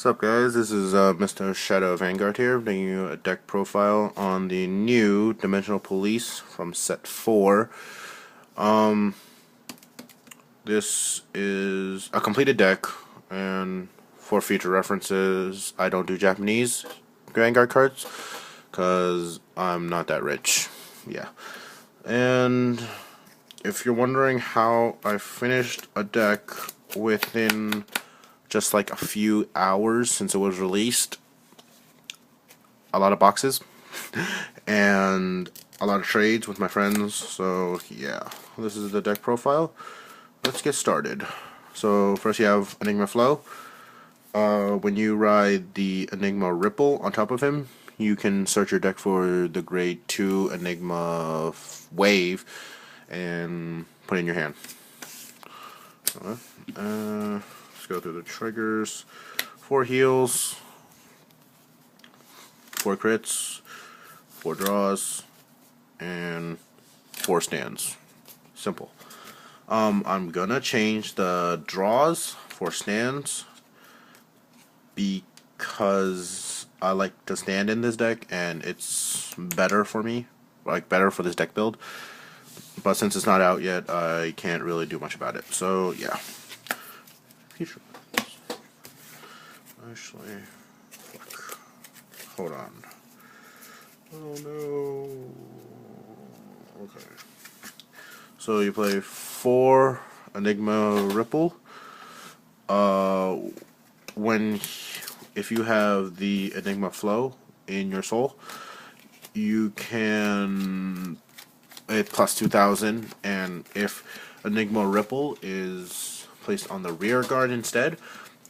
What's up, guys? This is Mr. Shadow Vanguard here, bringing you a deck profile on the new Dimensional Police from set 4. This is a completed deck, and for future references, I don't do Japanese Vanguard cards, because I'm not that rich. Yeah. And if you're wondering how I finished a deck within just like a few hours since it was released, a lot of boxes and a lot of trades with my friends. So yeah, this is the deck profile. Let's get started. So first you have Enigma Flow. When you ride the Enigma Ripple on top of him, you can search your deck for the grade 2 Enigma Wave and put it in your hand. Let's go through the triggers. 4 heals, 4 crits, 4 draws, and 4 stands. Simple. I'm gonna change the draws for stands because I like to stand in this deck and it's better for me, like better for this deck build. But since it's not out yet, I can't really do much about it. So yeah. Actually, fuck. Hold on. Oh no. Okay. So you play 4 Enigma Ripple. If you have the Enigma Flow in your soul, you can plus 2,000, and if Enigma Ripple is placed on the rear guard instead,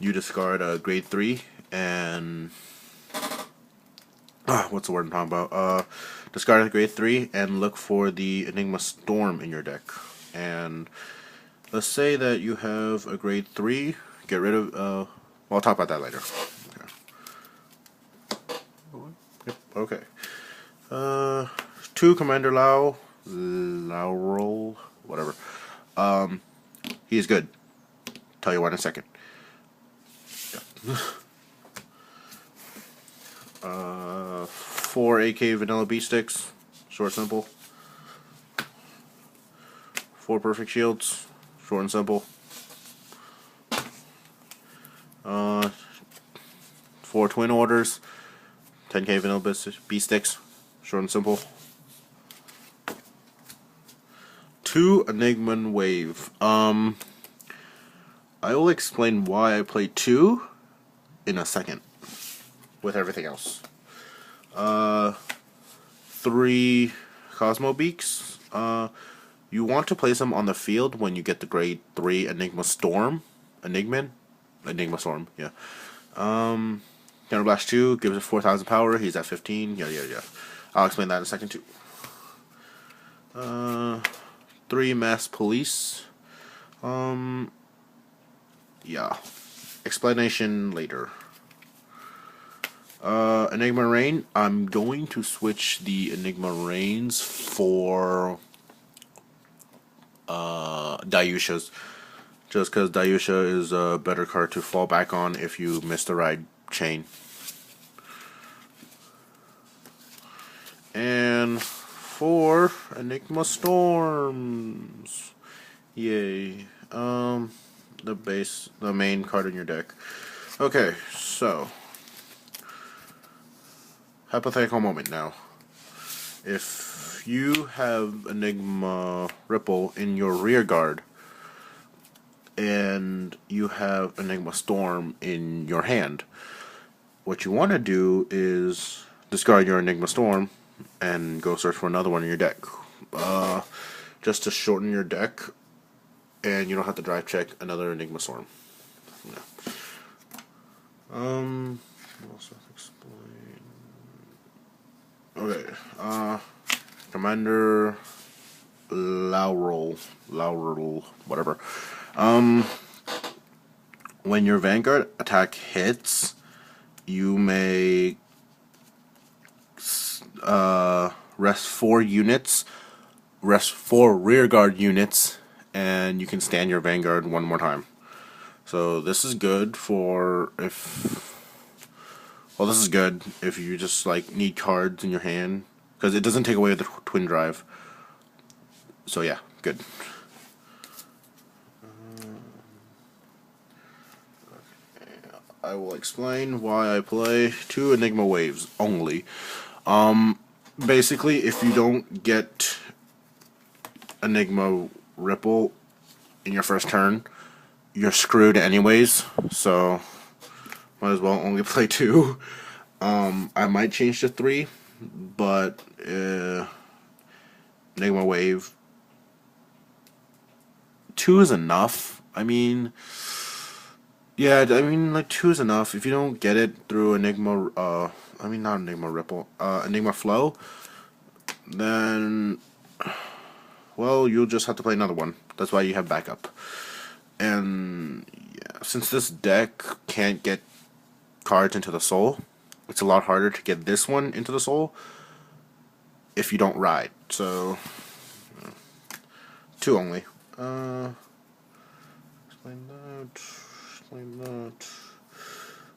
you discard a grade 3 and what's the word I'm talking about? Discard a grade 3 and look for the Enigma Storm in your deck. And let's say that you have a grade 3, get rid of well, I'll talk about that later. Okay. 2 Commander Laurel, whatever. He's good. Tell you why in a second. Yeah. 4 AK Vanilla Beat Sticks, short simple. 4 Perfect Shields, short and simple. 4 Twin Orders, 10k Vanilla Beat Sticks, short and simple. 2 Enigma Wave. I will explain why I play 2 in a second with everything else. 3 Cosmo Beaks. You want to place them on the field when you get the grade 3 Enigma Storm. Enigma Storm, yeah. Counterblast 2 gives it 4,000 power. He's at 15. Yada yada yada. I'll explain that in a second too. 3 Mass Police. Yeah. Explanation later. Enigma Rain. I'm going to switch the Enigma Rains for Dayusha's, just because Dayusha is a better card to fall back on if you miss the ride chain. And 4 Enigma Storms. Yay. The main card in your deck. Okay, so hypothetical moment now. If you have Enigma Ripple in your rear guard and you have Enigma Storm in your hand, what you want to do is discard your Enigma Storm and go search for another one in your deck, just to shorten your deck and you don't have to drive check another Enigma Storm. Yeah. Also explain. Okay. Commander Laurel, whatever. When your Vanguard attack hits, you may rest 4 units, rest 4 rearguard units, and you can stand your Vanguard one more time. So this is good for if Well, this is good if you just like need cards in your hand because it doesn't take away the twin drive. So yeah, good. I will explain why I play 2 Enigma Waves only. Basically, if you don't get Enigma Ripple in your first turn, you're screwed anyways. So might as well only play 2. I might change to 3, but Enigma Wave 2 is enough. I mean, yeah, I mean like 2 is enough. If you don't get it through Enigma, I mean not Enigma Ripple, Enigma Flow, then well you'll just have to play another one. That's why you have backup. And yeah, since this deck can't get cards into the soul, it's a lot harder to get this one into the soul if you don't ride. So 2 only. Explain that.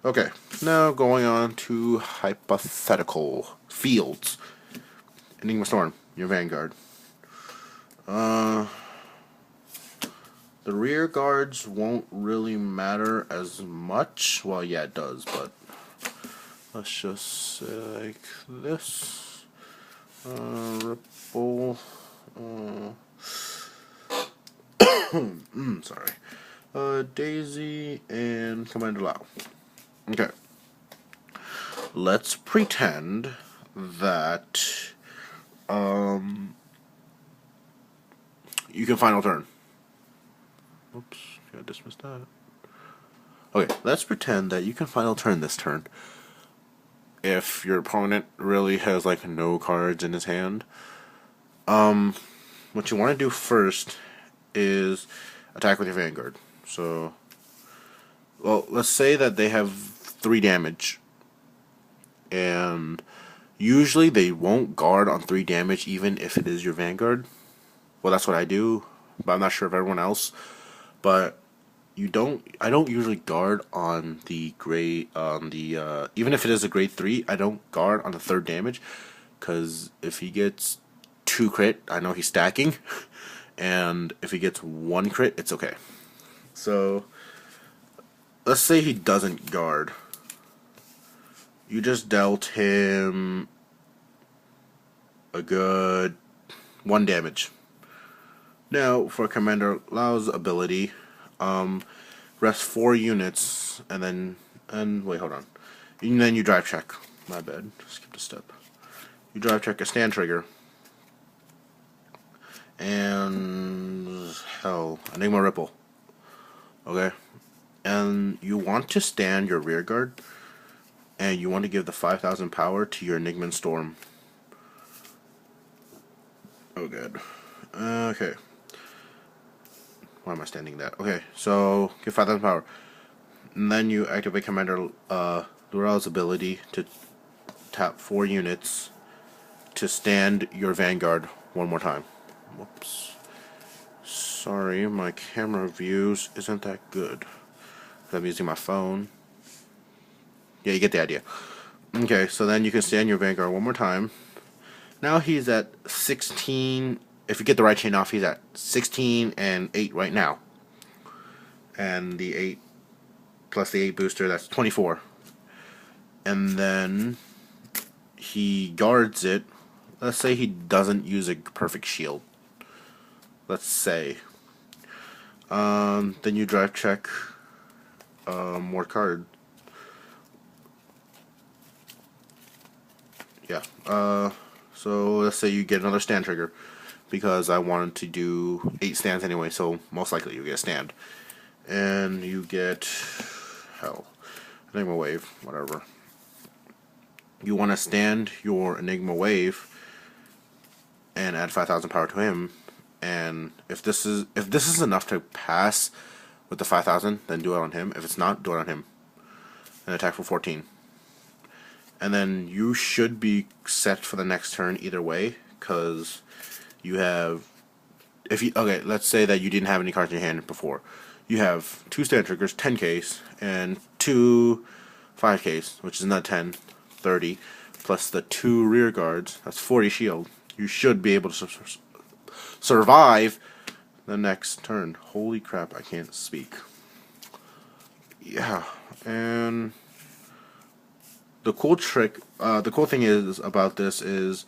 Okay, now going on to hypothetical fields. Enigma Storm, your Vanguard. The rear guards won't really matter as much. Well, yeah, it does, but let's just say like this. Ripple. Sorry. Daisy and Commander Lau. Okay. Let's pretend that you can final turn. Oops, I dismissed that. Okay, let's pretend that you can final turn this turn. If your opponent really has like no cards in his hand, what you want to do first is attack with your Vanguard. So, well, let's say that they have 3 damage, and usually they won't guard on 3 damage even if it is your Vanguard. Well, that's what I do, but I'm not sure of everyone else. But I don't usually guard on the grade, even if it is a grade 3, I don't guard on the 3rd damage, because if he gets 2 crit, I know he's stacking, and if he gets 1 crit, it's okay. So, let's say he doesn't guard. You just dealt him a good 1 damage. Now, for Commander Lau's ability, rest 4 units, and wait, hold on. And then you drive check. My bad, skipped a step. You drive check a stand trigger. And, hell, Enigma Ripple. Okay? And you want to stand your rear guard, and you want to give the 5,000 power to your Enigma Storm. Oh, good. Okay. Why am I standing that? Okay, so give 5,000 power. And then you activate Commander Lurel's ability to tap 4 units to stand your Vanguard one more time. Whoops. Sorry, my camera views isn't that good. I'm using my phone. Yeah, you get the idea. Okay, so then you can stand your Vanguard one more time. Now he's at 16. If you get the right chain off, he's at 16 and 8 right now. And the 8 plus the 8 booster, that's 24. And then he guards it. Let's say he doesn't use a perfect shield. Let's say. Then you drive check more card. Yeah. So let's say you get another stand trigger, because I wanted to do 8 stands anyway, so most likely you get a stand. And you get, hell, Enigma Wave, whatever. You want to stand your Enigma Wave and add 5,000 power to him. And if this is enough to pass with the 5,000, then do it on him. If it's not, do it on him. And attack for 14. And then you should be set for the next turn either way, because you have, okay, let's say that you didn't have any cards in your hand before. You have 2 stand triggers, 10 case, and 2 5Ks, which is not 10, 30, plus the 2 rear guards. That's 40 shield. You should be able to survive the next turn. Holy crap, I can't speak. Yeah, and the cool thing is about this is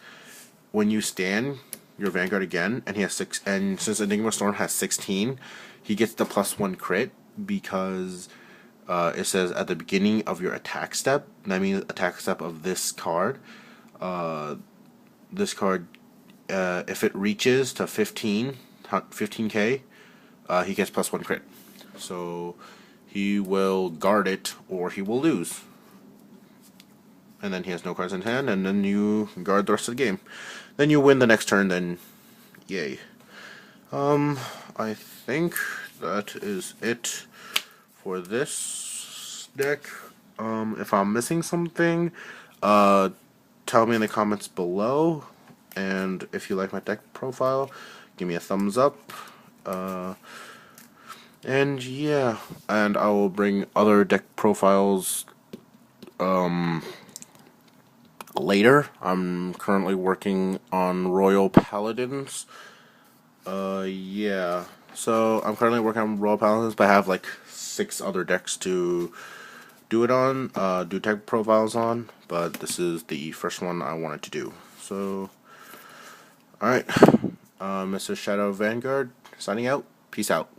when you stand your Vanguard again, and he has 6, and since Enigma Storm has 16, he gets the +1 crit because it says at the beginning of your attack step. That means attack step of this card. This card, if it reaches to 15k, he gets +1 crit. So he will guard it or he will lose. And then he has no cards in hand, and then you guard the rest of the game. Then you win the next turn, then yay. I think that is it for this deck. If I'm missing something, tell me in the comments below. And if you like my deck profile, give me a thumbs up. And yeah, and I will bring other deck profiles later. I'm currently working on Royal Paladins. Yeah. So I'm currently working on Royal Paladins, but I have like 6 other decks to do it on, do deck profiles on, but this is the first one I wanted to do. So, alright. Mr. Shadow Vanguard, signing out. Peace out.